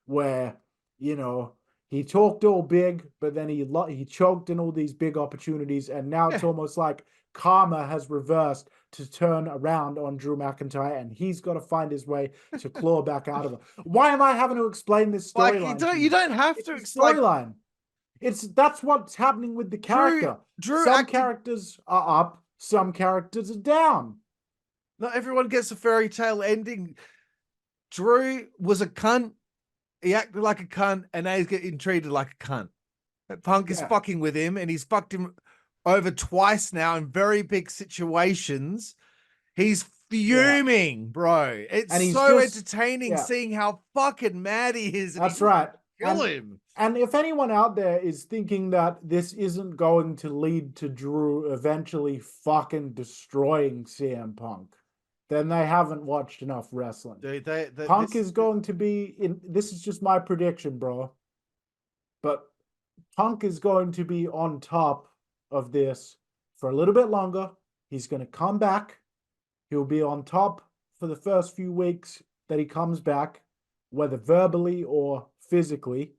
where, you know, he talked all big, but then he choked in all these big opportunities, and now it's Yeah. almost like karma has reversed to turn around on Drew McIntyre, and he's got to find his way to claw back out of it. Why am I having to explain this Like you storyline to don't you you? don't have It's to. a It's like storyline. That's what's happening with the Drew character. Drew Some acted. characters are up, some characters are down. Not everyone gets a fairy tale ending. Drew was a cunt. He acted like a cunt, and now he's getting treated like a cunt. Punk is Yeah, fucking with him, and he's fucked him over twice now in very big situations. He's yeah. fuming, bro. It's And he's so just, entertaining yeah, seeing how fucking mad he is, and he that's just right. kill him. And if anyone out there is thinking that this isn't going to lead to Drew eventually fucking destroying CM Punk, then they haven't watched enough wrestling. Dude, Punk this is going to be in, this is just my prediction, bro. But Punk is going to be on top of this for a little bit longer. He's going to come back. He'll be on top for the first few weeks that he comes back, whether verbally or physically,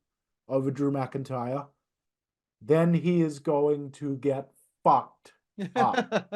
over Drew McIntyre. Then he is going to get fucked up.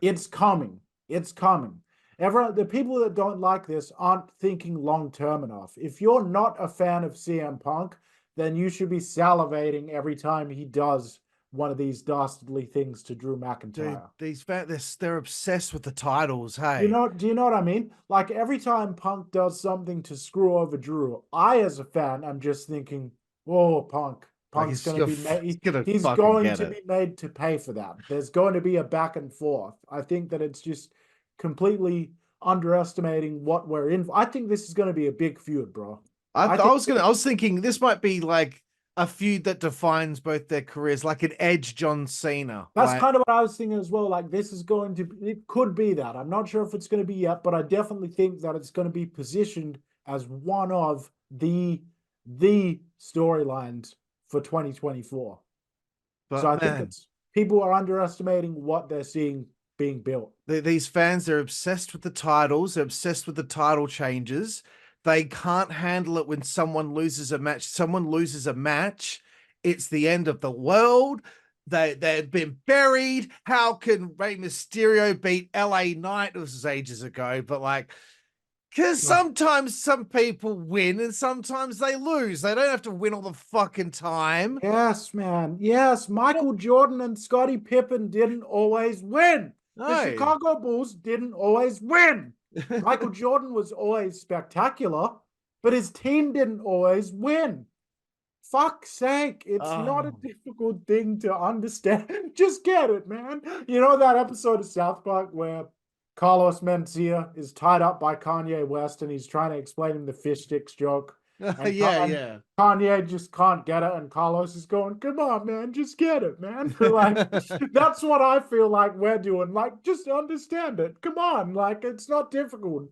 It's coming. It's coming. Everyone, the people that don't like this aren't thinking long term enough. If you're not a fan of CM Punk, then you should be salivating every time he does one of these dastardly things to Drew Dude, McIntyre. they're obsessed with the titles. You Hey, know, do you know what I mean? Like every time Punk does something to screw over Drew, I as a fan am just thinking, "Oh, Punk, like Punk's going to be he's made. gonna He's fucking going get to it. be made to pay for that. There's going to be a back and forth." I think that it's just completely underestimating what we're in. I think this is going to be a big feud, bro. I think I was thinking this might be like a feud that defines both their careers, like an Edge John Cena. that's Like, kind of what I was thinking as well. Like this is going to, it could be that. I'm not sure if it's going to be yet, but I definitely think that it's going to be positioned as one of the storylines for 2024. So I but think man, it's people are underestimating what they're seeing being built. these fans, they're obsessed with the titles, they're obsessed with the title changes. They can't handle it when someone loses a match. Someone loses a match, it's the end of the world. They've been buried. How can Rey Mysterio beat LA Knight? This was ages ago, but like, because Oh, sometimes some people win and sometimes they lose. They don't have to win all the fucking time. yes, man. Yes, What? Michael Jordan and Scottie Pippen didn't always win. The No. Chicago Bulls didn't always win. Michael Jordan was always spectacular, but his team didn't always win. Fuck's sake, it's not a Oh. difficult thing to understand. Just get it, man. You know that episode of South Park where Carlos Mencia is tied up by Kanye West and he's trying to explain him the fish sticks joke? And, and Yeah. Kanye just can't get it, and Carlos is going, "Come on, man, just get it, man." Like, that's what I feel like we're doing. Like, just understand it. Come on, like, it's not difficult.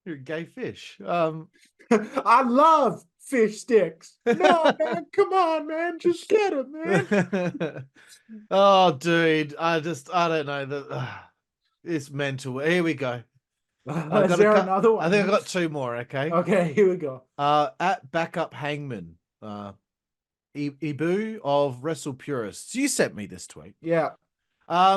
You're a gay fish. I love fish sticks. No, man, come on, man, just get it, man. Oh, dude, I don't know it's mental. Here we go. I Is got a there cut. another I one? think I got two more. Okay. Okay, here we go. At backup hangman, Ibu of Wrestle Purists. You sent me this tweet. Yeah.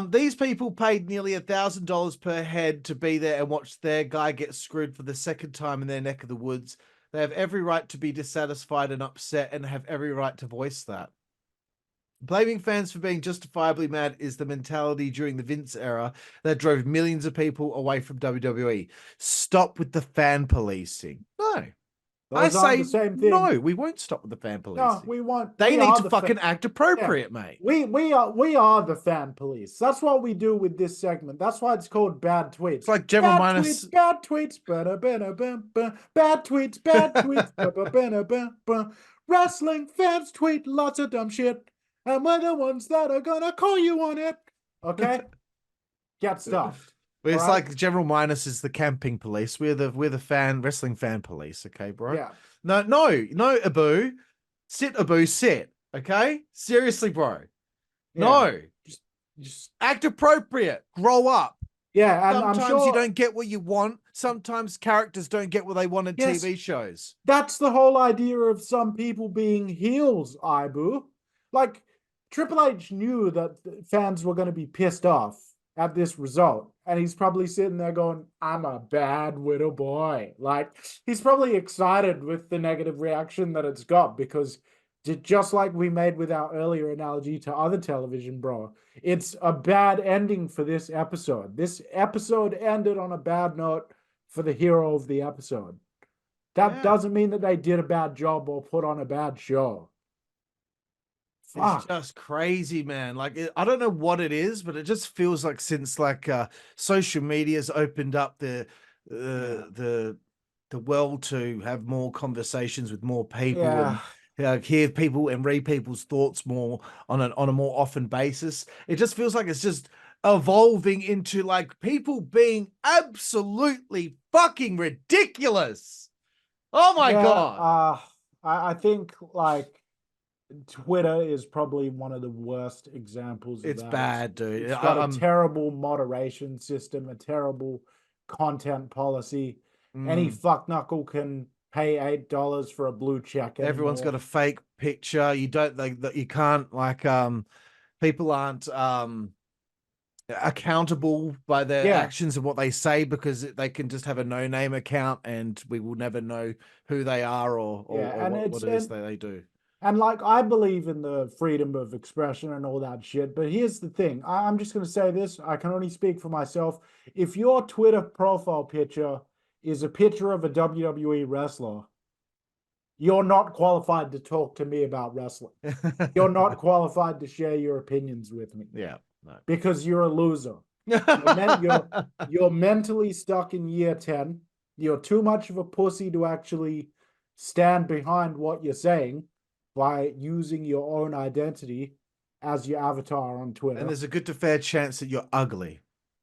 These people paid nearly $1,000 per head to be there and watch their guy get screwed for the second time in their neck of the woods. They have every right to be dissatisfied and upset and have every right to voice that. Blaming fans for being justifiably mad is the mentality during the Vince era that drove millions of people away from WWE. Stop with the fan policing. No. I Those aren't the say same thing. no, we won't stop with the fan policing. No, we won't. They We need are to the fucking act appropriate, mate. We are the fan police. That's what we do with this segment. That's why it's called Bad Tweets. It's like General Bad Minus. tweets, bad tweets, bad tweets, bad tweets, wrestling fans tweet lots of dumb shit, and we're the ones that are gonna call you on it. Okay, get stuffed. It's All right? like General Minus is the camping police. We're the wrestling fan police. Okay, bro. Yeah. No, Abu. Sit, Abu, sit. Okay? Seriously, bro. Yeah. No. Just Act appropriate. Grow up. yeah, and Sometimes I'm sure you don't get what you want. Sometimes characters don't get what they want in Yes. TV shows. That's the whole idea of some people being heels, Ibu. Like, Triple H knew that fans were going to be pissed off at this result. And he's probably sitting there going, "I'm a bad little boy." Like, he's probably excited with the negative reaction that it's got, because just like we made with our earlier analogy to other television, bro, it's a bad ending for this episode. This episode ended on a bad note for the hero of the episode. That doesn't mean that they did a bad job or put on a bad show. Fuck. It's just crazy, man. Like, I don't know what it is, but it just feels like since social media's opened up the world to have more conversations with more people and hear people and read people's thoughts more on a more often basis. It just feels like it's just evolving into like people being absolutely fucking ridiculous. Oh my God. I think like Twitter is probably one of the worst examples of It's that. bad, dude. It's got a terrible moderation system, a terrible content policy. Any fuckknuckle can pay $8 for a blue check anymore. Everyone's got a fake picture. You can't people aren't accountable by their actions and what they say, because they can just have a no-name account and we will never know who they are or what it is they do. And like, I believe in the freedom of expression and all that shit, but here's the thing. I'm just going to say this. I can only speak for myself. If your Twitter profile picture is a picture of a WWE wrestler, you're not qualified to talk to me about wrestling. You're not qualified to share your opinions with me. Yeah. No. Because you're a loser. You're mentally stuck in year 10. You're too much of a pussy to actually stand behind what you're saying by using your own identity as your avatar on Twitter. And there's a good to fair chance that you're ugly.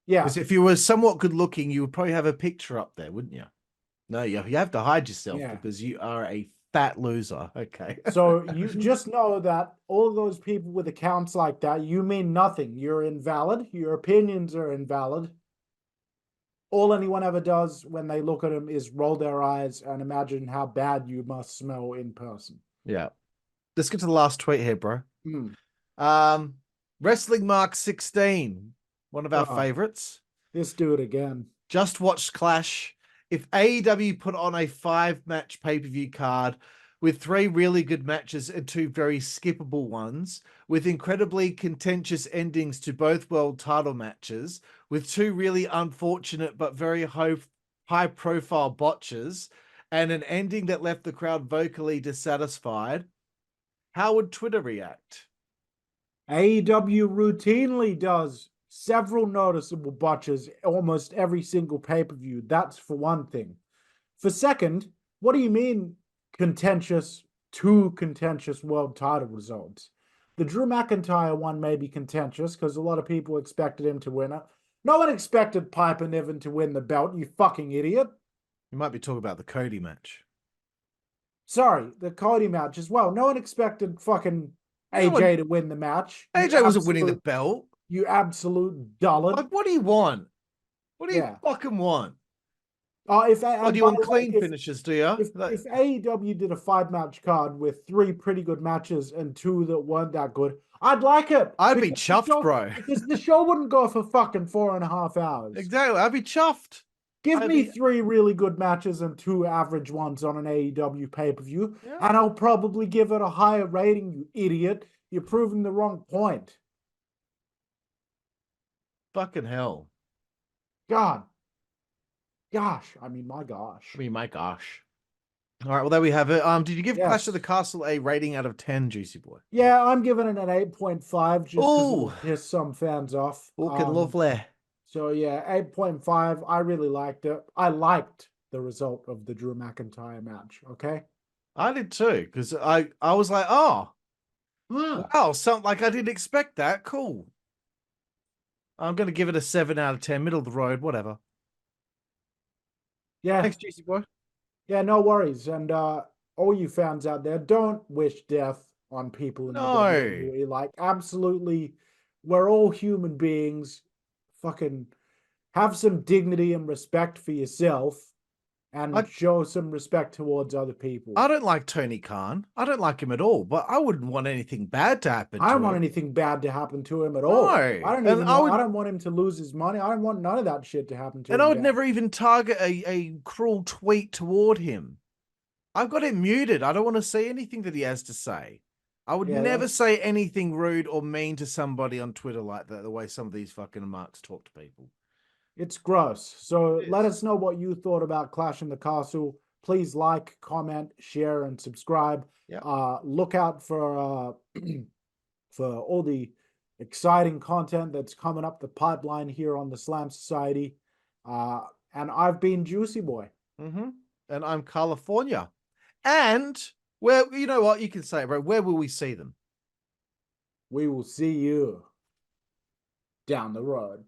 Yeah. Because if you were somewhat good looking, you would probably have a picture up there, wouldn't you? No, you have to hide yourself because you are a fat loser. Okay. So you just know that all those people with accounts like that, you mean nothing. You're invalid. Your opinions are invalid. All anyone ever does when they look at them is roll their eyes and imagine how bad you must smell in person. Yeah. Let's get to the last tweet here, bro. Wrestling Mark 16, one of our favorites. Let's do it again. Just watched Clash. If AEW put on a 5-match pay-per-view card with 3 really good matches and 2 very skippable ones, with incredibly contentious endings to both world title matches, with 2 really unfortunate but very high-profile botches, and an ending that left the crowd vocally dissatisfied, how would Twitter react? AEW routinely does several noticeable botches almost every single pay-per-view. That's for one thing. For second, What do you mean contentious, two contentious world title results? The Drew McIntyre one may be contentious because a lot of people expected him to win it. No one expected Piper Niven to win the belt, you fucking idiot. You might be talking about the Cody match. Sorry, the Cody match as well. No one expected fucking AJ to win the match. AJ wasn't winning the belt. You absolute dullard. Like, what do you want? What do you Yeah. fucking want? If do you want clean finishes, do you? If AEW did a 5-match card with 3 pretty good matches and 2 that weren't that good, I'd like it. I'd be chuffed, bro. Because the show wouldn't go for fucking 4.5 hours. Exactly. I'd be chuffed. Give me 3 really good matches and 2 average ones on an AEW pay-per-view, and I'll probably give it a higher rating, you idiot. You're proving the wrong point. Fucking hell. God. Gosh. I mean, my gosh. My gosh. All right, well, there we have it. Did you give Clash of the Castle a rating out of 10, Juicy Boy? Yeah, I'm giving it an 8.5 just because it'll piss some fans off. Fucking lovely. So yeah, 8.5. I really liked it. I liked the result of the Drew McIntyre match. Okay. I did too, because I was like, oh, wow, something like I didn't expect that. Cool. I'm gonna give it a 7 out of 10, middle of the road, whatever. Yeah. Thanks, Juicy Boy. Yeah, no worries. And all you fans out there, don't wish death on people in the WWE. Like, absolutely, we're all human beings. Fucking have some dignity and respect for yourself and show some respect towards other people. I don't like Tony Khan. I don't like him at all, but I wouldn't want anything bad to happen to him. I don't want anything bad to happen to him at all. I don't want him to lose his money. I don't want none of that shit to happen to him. And I would never even target a cruel tweet toward him. I've got him muted. I don't want to see anything that he has to say. I would never say anything rude or mean to somebody on Twitter like that, the way some of these fucking marks talk to people. It's gross. So let us know what you thought about Clash in the Castle. Please like, comment, share, and subscribe. Look out for for all the exciting content that's coming up the pipeline here on the Slam Society. And I've been Juicy Boy. And I'm Karlifornia. And where, you know what, you can say it, bro. Where will we see them? We will see you down the road.